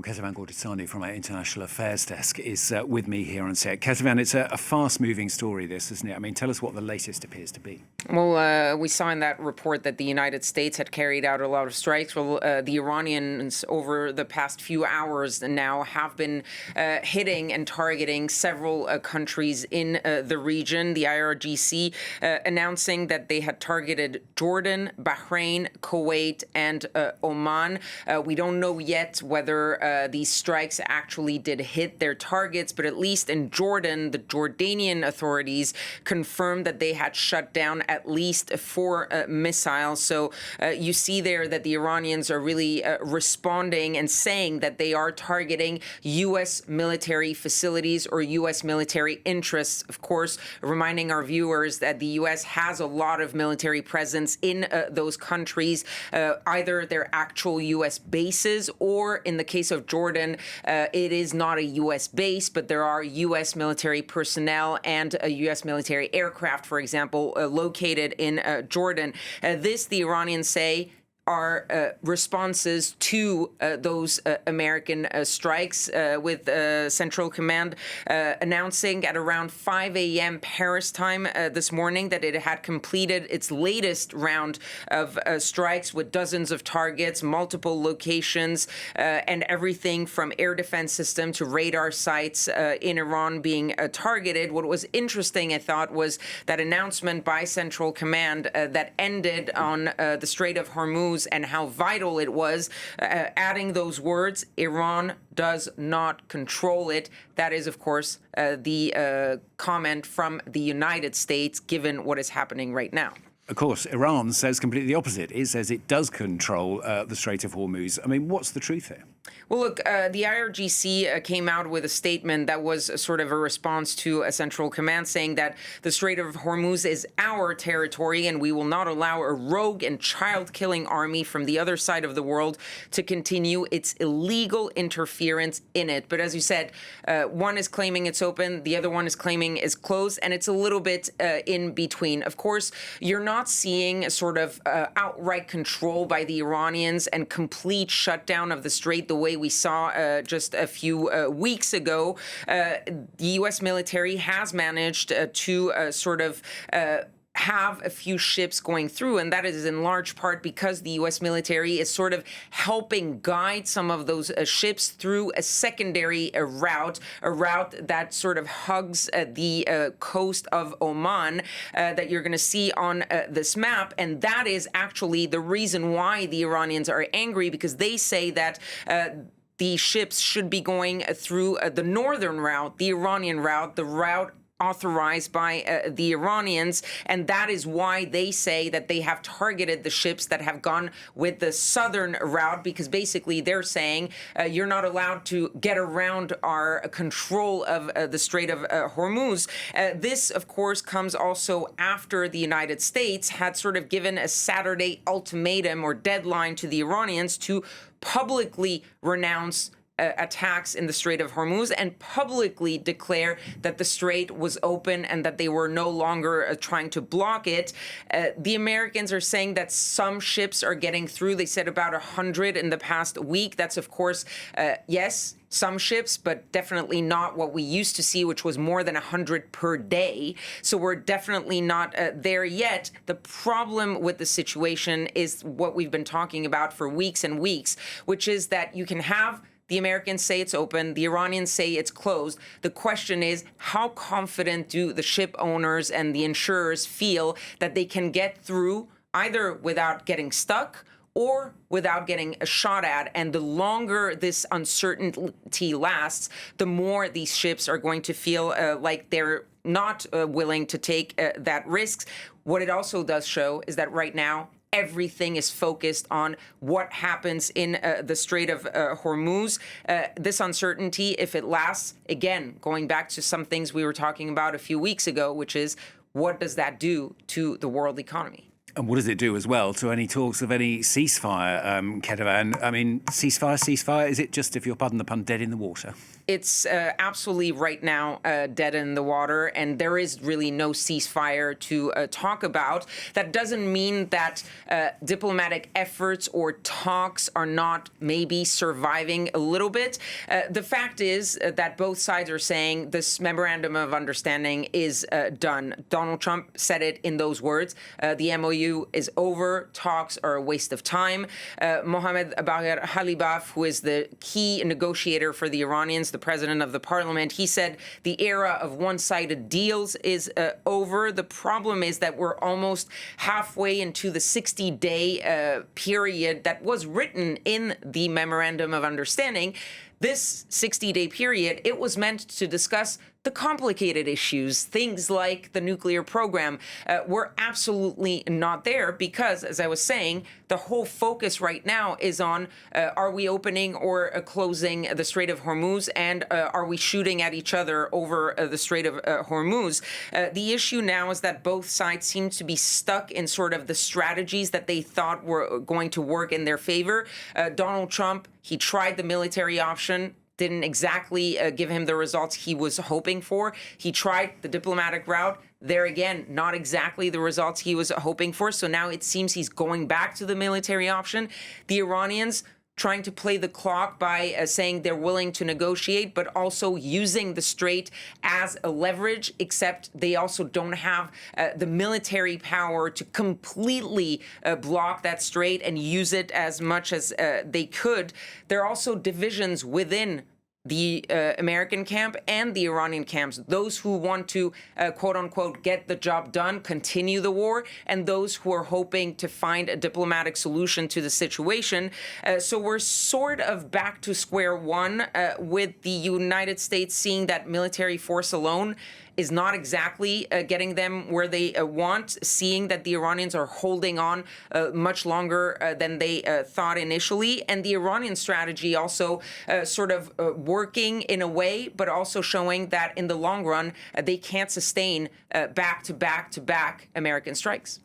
Kethevane Gorjestani from our International Affairs Desk is with me here on set. Kethevane, it's a fast-moving story, this, isn't it? I mean, tell us what the latest appears to be. Well, we saw in that report that the United States had carried out a lot of strikes. Well, the Iranians, over the past few hours now, have been hitting and targeting several countries in the region. The IRGC announcing that they had targeted Jordan, Bahrain, Kuwait, and Oman. We don't know yet whether these strikes actually did hit their targets, but at least in Jordan, the Jordanian authorities confirmed that they had shut down at least 4 missiles. So you see there that the Iranians are really responding and saying that they are targeting U.S. military facilities or U.S. military interests. Of course, reminding our viewers that the U.S. has a lot of military presence in those countries, either their actual U.S. bases or, in the case of Jordan, it is not a U.S. base, but there are U.S. military personnel and a U.S. military aircraft, for example, located in Jordan. The Iranians say, are responses to those American strikes, with Central Command announcing at around 5 a.m. Paris time this morning that it had completed its latest round of strikes with dozens of targets, multiple locations, and everything from air defense system to radar sites in Iran being targeted. What was interesting, I thought, was that announcement by Central Command that ended on the Strait of Hormuz and how vital it was, adding those words, Iran does not control it. That is, of course, the comment from the United States, given what is happening right now. Of course, Iran says completely the opposite. It says it does control the Strait of Hormuz. I mean, what's the truth here? Well, look, the IRGC came out with a statement that was sort of a response to a Central Command saying that the Strait of Hormuz is our territory and we will not allow a rogue and child-killing army from the other side of the world to continue its illegal interference in it. But as you said, one is claiming it's open, the other one is claiming it's closed, and it's a little bit in between. Of course, you're not seeing a sort of outright control by the Iranians and complete shutdown of the strait the way we saw just a few weeks ago. The U.S. military has managed to sort of have a few ships going through, and that is in large part because the U.S. military is sort of helping guide some of those ships through a secondary route, that sort of hugs the coast of Oman that you're going to see on this map. And that is actually the reason why the Iranians are angry, because they say that the ships should be going through the northern route, the Iranian route, the route authorized by the Iranians, and that is why they say that they have targeted the ships that have gone with the southern route, because basically they're saying you're not allowed to get around our control of the Strait of Hormuz. This, of course, comes also after the United States had sort of given a Saturday ultimatum or deadline to the Iranians to publicly renounce attacks in the Strait of Hormuz and publicly declare that the strait was open and that they were no longer trying to block it. The Americans are saying that some ships are getting through. They said about 100 in the past week. That's, of course, yes, some ships, but definitely not what we used to see, which was more than 100 per day. So we're definitely not there yet. The problem with the situation is what we've been talking about for weeks and weeks, which is that you can have the Americans say it's open, the Iranians say it's closed. The question is, how confident do the ship owners and the insurers feel that they can get through either without getting stuck or without getting a shot at? And the longer this uncertainty lasts, the more these ships are going to feel like they're not willing to take that risk. What it also does show is that right now, everything is focused on what happens in the Strait of Hormuz. This uncertainty, if it lasts, again, going back to some things we were talking about a few weeks ago, which is what does that do to the world economy? And what does it do as well to any talks of any ceasefire, Kethevane? I mean, ceasefire, is it just, if you'll pardon the pun, dead in the water? It's absolutely right now dead in the water, and there is really no ceasefire to talk about. That doesn't mean that diplomatic efforts or talks are not maybe surviving a little bit. The fact is that both sides are saying this memorandum of understanding is done. Donald Trump said it in those words. The MOU is over. Talks are a waste of time. Mohammed Bagher Halibaf, who is the key negotiator for the Iranians, the president of the parliament, he said the era of one-sided deals is over. The problem is that we're almost halfway into the 60-day period that was written in the memorandum of understanding. This 60-day period, it was meant to discuss the complicated issues, things like the nuclear program. We're absolutely not there because, as I was saying, the whole focus right now is on are we opening or closing the Strait of Hormuz, and are we shooting at each other over the Strait of Hormuz? The issue now is that both sides seem to be stuck in sort of the strategies that they thought were going to work in their favor. Donald Trump, he tried the military option, didn't exactly give him the results he was hoping for. He tried the diplomatic route. There again, not exactly the results he was hoping for. So now it seems he's going back to the military option. The Iranians trying to play the clock by saying they're willing to negotiate, but also using the strait as a leverage, except they also don't have the military power to completely block that strait and use it as much as they could. There are also divisions within the American camp and the Iranian camps, those who want to, quote unquote, get the job done, continue the war, and those who are hoping to find a diplomatic solution to the situation. So we're sort of back to square one with the United States seeing that military force alone is not exactly getting them where they want, seeing that the Iranians are holding on much longer than they thought initially. And the Iranian strategy also sort of working in a way, but also showing that in the long run, they can't sustain back-to-back-to-back American strikes.